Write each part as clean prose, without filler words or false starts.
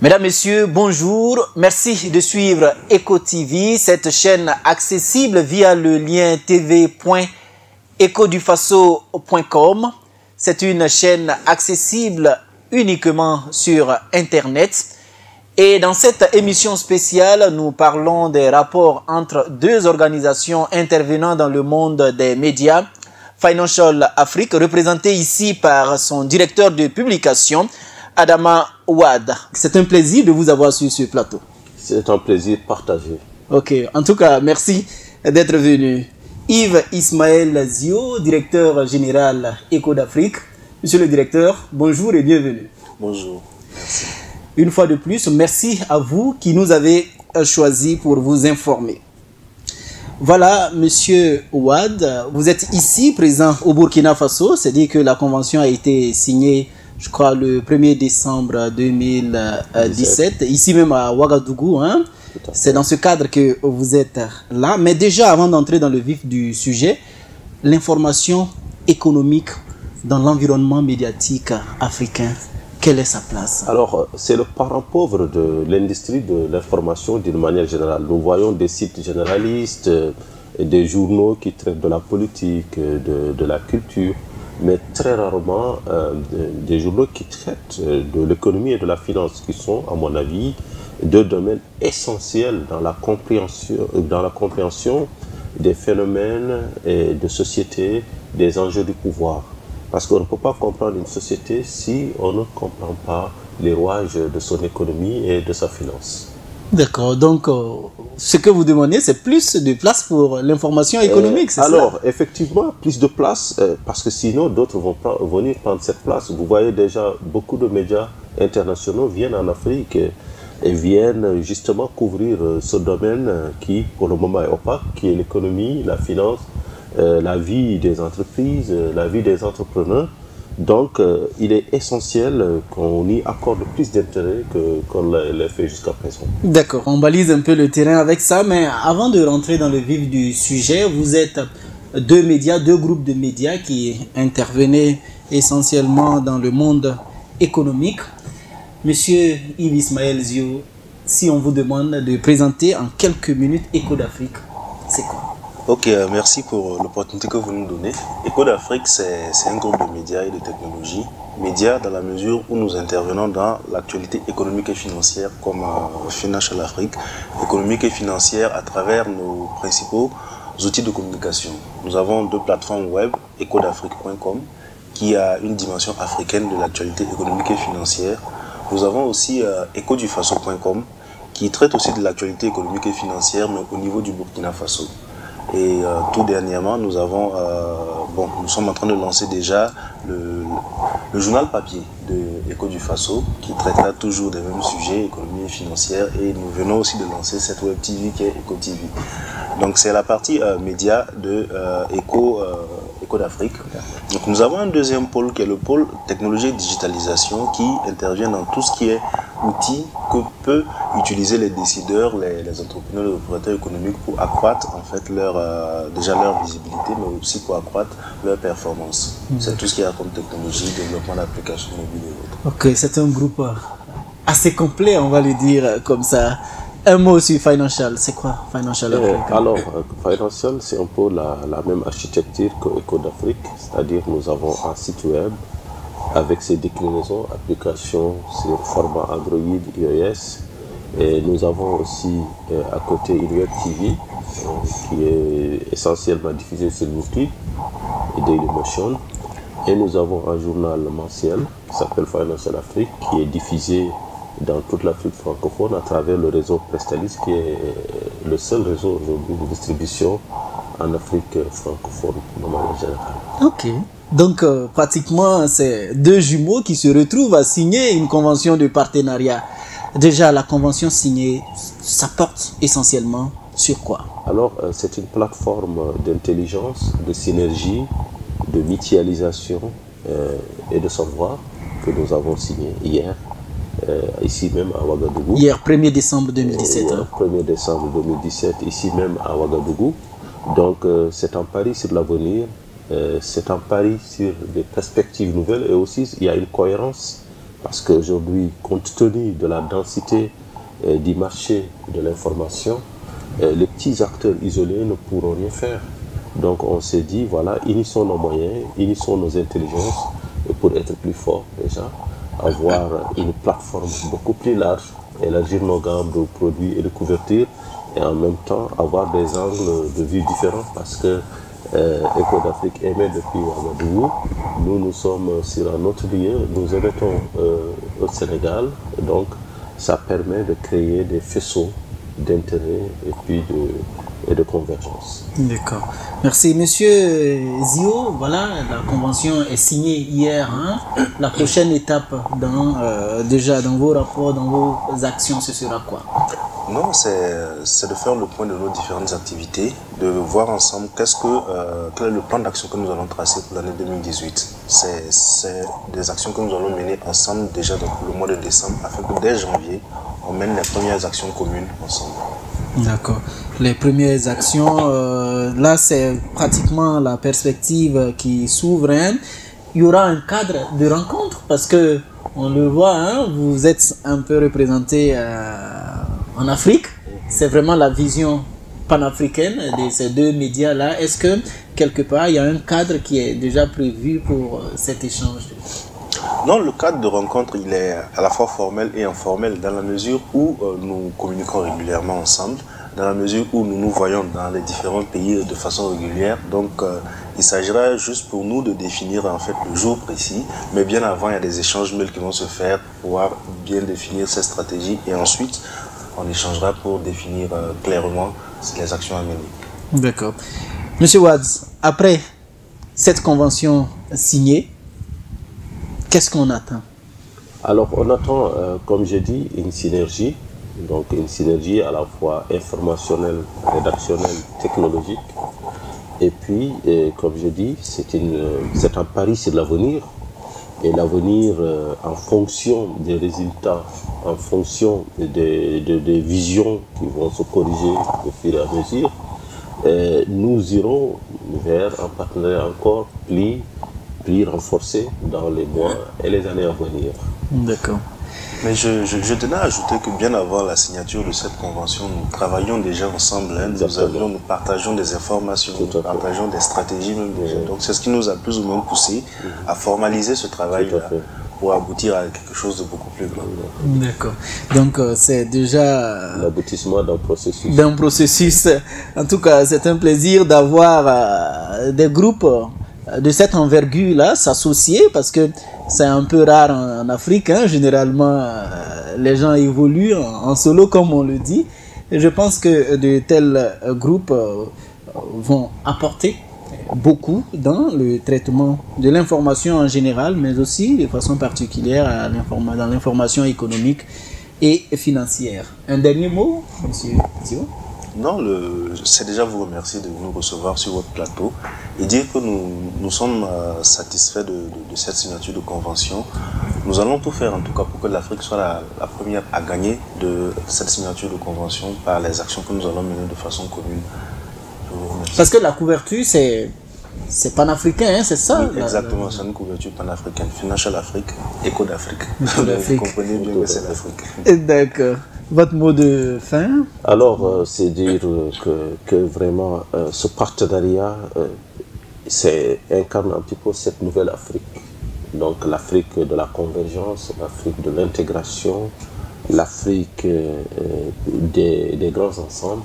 Mesdames, Messieurs, bonjour. Merci de suivre Eco TV, cette chaîne accessible via le lien tv.ecodufaso.com. C'est une chaîne accessible uniquement sur Internet. Et dans cette émission spéciale, nous parlons des rapports entre deux organisations intervenant dans le monde des médias. Financial Afrique, représenté ici par son directeur de publication, Adama Ouad. C'est un plaisir de vous avoir sur ce plateau. C'est un plaisir partagé. Ok, en tout cas, merci d'être venu. Yves Ismaël Zio, directeur général Eco d'Afrique. Monsieur le directeur, bonjour et bienvenue. Bonjour, merci. Une fois de plus, merci à vous qui nous avez choisi pour vous informer. Voilà, monsieur Ouad, vous êtes ici, présent au Burkina Faso. C'est-à-dire que la convention a été signée, je crois, le 1er décembre 2017, ici même à Ouagadougou. Hein? C'est dans ce cadre que vous êtes là. Mais déjà, avant d'entrer dans le vif du sujet, l'information économique dans l'environnement médiatique africain, quelle est sa place? Alors, c'est le parent pauvre de l'industrie de l'information d'une manière générale. Nous voyons des sites généralistes, des journaux qui traitent de la politique, de la culture, mais très rarement des journaux qui traitent de l'économie et de la finance, qui sont, à mon avis, deux domaines essentiels dans la compréhension des phénomènes et de société, des enjeux du pouvoir. Parce qu'on ne peut pas comprendre une société si on ne comprend pas les rouages de son économie et de sa finance. D'accord, donc ce que vous demandez, c'est plus de place pour l'information économique, c'est ça? Alors, effectivement, plus de place, parce que sinon d'autres vont venir prendre cette place. Vous voyez déjà, beaucoup de médias internationaux viennent en Afrique et viennent justement couvrir ce domaine qui, pour le moment, est opaque, qui est l'économie, la finance, la vie des entreprises, la vie des entrepreneurs. Donc, il est essentiel qu'on y accorde plus d'intérêt qu'on l'a fait jusqu'à présent. D'accord, on balise un peu le terrain avec ça, mais avant de rentrer dans le vif du sujet, vous êtes deux groupes de médias qui intervenaient essentiellement dans le monde économique. Monsieur Yves Ismaël Zio, si on vous demande de présenter en quelques minutes Eco d'Afrique, c'est quoi? Ok, merci pour l'opportunité que vous nous donnez. Eco d'Afrique, c'est un groupe de médias et de technologies. Médias dans la mesure où nous intervenons dans l'actualité économique et financière comme Financial Afrique, économique et financière à travers nos principaux outils de communication. Nous avons deux plateformes web, ecodafrique.com, qui a une dimension africaine de l'actualité économique et financière. Nous avons aussi ecodufaso.com, qui traite aussi de l'actualité économique et financière, mais au niveau du Burkina Faso. Et tout dernièrement, nous sommes en train de lancer déjà le journal papier de Eco du Faso, qui traitera toujours des mêmes sujets, économie et financière, et nous venons aussi de lancer cette web TV qui est Eco TV. Donc c'est la partie média de Eco d'Afrique. Donc nous avons un deuxième pôle qui est le pôle technologie et digitalisation, qui intervient dans tout ce qui est outils que peuvent utiliser les décideurs, les entrepreneurs, les opérateurs économiques pour accroître en fait leur visibilité, mais aussi pour accroître leur performance. C'est tout ce qu'il y a comme technologie, développement d'applications mobiles et autres. Ok, c'est un groupe assez complet, on va le dire comme ça. Un mot sur Financial, c'est quoi Financial Afrique? Alors, Financial, c'est un peu la même architecture que Eco d'Afrique, c'est-à-dire nous avons un site web avec ses déclinaisons, applications sur format Android, iOS, et nous avons aussi à côté une web TV qui est essentiellement diffusée sur YouTube et Dailymotion, et nous avons un journal mensuel qui s'appelle Financial Afrique qui est diffusé dans toute l'Afrique francophone à travers le réseau Prestalis, qui est le seul réseau aujourd'hui de distribution en Afrique francophone de manière générale. Ok, donc pratiquement c'est deux jumeaux qui se retrouvent à signer une convention de partenariat. Déjà la convention signée, ça porte essentiellement sur quoi? Alors c'est une plateforme d'intelligence, de synergie, de mutualisation et de savoir que nous avons signé hier. Ici même à Ouagadougou. Hier, 1er décembre 2017. Hier, 1er décembre 2017, ici même à Ouagadougou. Donc c'est un pari sur l'avenir, c'est un pari sur des perspectives nouvelles, et aussi il y a une cohérence Parce qu'aujourd'hui, compte tenu de la densité du marché de l'information, les petits acteurs isolés ne pourront rien faire. Donc on s'est dit, voilà, unissons nos moyens, unissons nos intelligences pour être plus forts déjà, avoir une plateforme beaucoup plus large, élargir nos gammes de produits et de couverture et en même temps avoir des angles de vue différents parce que Echo d'Afrique émet depuis Ouagadougou. Nous sommes sur un autre lieu, nous émettons au Sénégal, donc ça permet de créer des faisceaux d'intérêt et puis de convergence. D'accord. Merci. Monsieur Zio, voilà, la convention est signée hier. Hein. La prochaine étape déjà dans vos rapports, dans vos actions, ce sera quoi? Non, c'est de faire le point de nos différentes activités, de voir ensemble quel est le plan d'action que nous allons tracer pour l'année 2018. C'est des actions que nous allons mener ensemble déjà dans le mois de décembre, afin que dès janvier, on mène les premières actions communes ensemble. D'accord. Les premières actions, là c'est pratiquement la perspective qui s'ouvre. Hein. Il y aura un cadre de rencontre parce que on le voit, hein, vous êtes un peu représenté en Afrique. C'est vraiment la vision panafricaine de ces deux médias-là. Est-ce que quelque part il y a un cadre qui est déjà prévu pour cet échange? Non, le cadre de rencontre, il est à la fois formel et informel dans la mesure où nous communiquons régulièrement ensemble, dans la mesure où nous nous voyons dans les différents pays de façon régulière. Donc, il s'agira juste pour nous de définir en fait le jour précis, mais bien avant, il y a des échanges mails qui vont se faire pour pouvoir bien définir ces stratégies et ensuite, on échangera pour définir clairement les actions à mener. D'accord. Monsieur Wads, après cette convention signée, qu'est-ce qu'on attend? Alors on attend, comme j'ai dit, une synergie. Donc une synergie à la fois informationnelle, rédactionnelle, technologique. Et puis, comme je dis, c'est un pari sur l'avenir. Et l'avenir, en fonction des résultats, en fonction des visions qui vont se corriger au fur et à mesure, nous irons vers un partenariat encore plus renforcé dans les mois et les années à venir. D'accord. Mais je tenais à ajouter que bien avant la signature de cette convention, nous travaillions déjà ensemble. Hein, nous partageons des informations, nous partageons des stratégies même déjà. Donc c'est ce qui nous a plus ou moins poussé à formaliser ce travail-là pour aboutir à quelque chose de beaucoup plus grand. D'accord. Donc c'est déjà l'aboutissement d'un processus. D'un processus. En tout cas, c'est un plaisir d'avoir des groupes de cette envergure-là s'associer parce que c'est un peu rare en Afrique. Hein. Généralement, les gens évoluent en solo, comme on le dit. Et je pense que de tels groupes vont apporter beaucoup dans le traitement de l'information en général, mais aussi de façon particulière dans l'information économique et financière. Un dernier mot, monsieur Thio? Non, c'est déjà vous remercier de nous recevoir sur votre plateau et dire que nous sommes satisfaits de cette signature de convention. Nous allons tout faire en tout cas pour que l'Afrique soit la première à gagner de cette signature de convention par les actions que nous allons mener de façon commune. Je vous remercie. Parce que la couverture, c'est panafricain, hein, c'est ça? Oui, exactement, c'est une couverture panafricaine. Financial Afrique, Echo d'Afrique. Vous comprenez bien que c'est l'Afrique. D'accord. Votre mot de fin? Alors, c'est dire que vraiment ce partenariat incarne un petit peu cette nouvelle Afrique. Donc l'Afrique de la convergence, l'Afrique de l'intégration, l'Afrique des grands ensembles.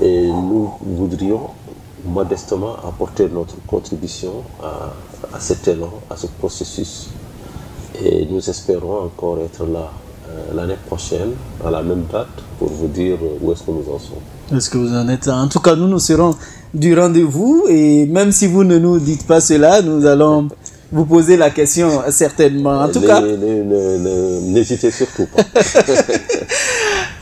Et nous voudrions modestement apporter notre contribution à cet élan, à ce processus. Et nous espérons encore être là l'année prochaine, à la même date, pour vous dire où est-ce que nous en sommes. Est-ce que vous en êtes? En tout cas, nous serons du rendez-vous et même si vous ne nous dites pas cela, nous allons vous poser la question certainement. En tout cas, n'hésitez surtout pas.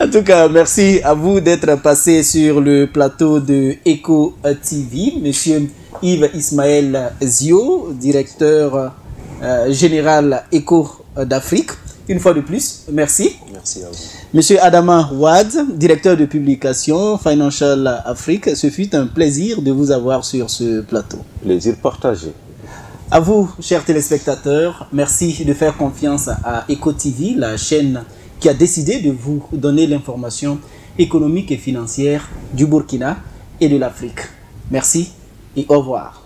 En tout cas, merci à vous d'être passé sur le plateau de Echo TV. Monsieur Yves Ismaël Zio, directeur général Echo d'Afrique. Une fois de plus, merci. Merci à vous. Monsieur Adama Wad, directeur de publication Financial Afrique, ce fut un plaisir de vous avoir sur ce plateau. Plaisir partagé. À vous, chers téléspectateurs, merci de faire confiance à EcoTV, la chaîne qui a décidé de vous donner l'information économique et financière du Burkina et de l'Afrique. Merci et au revoir.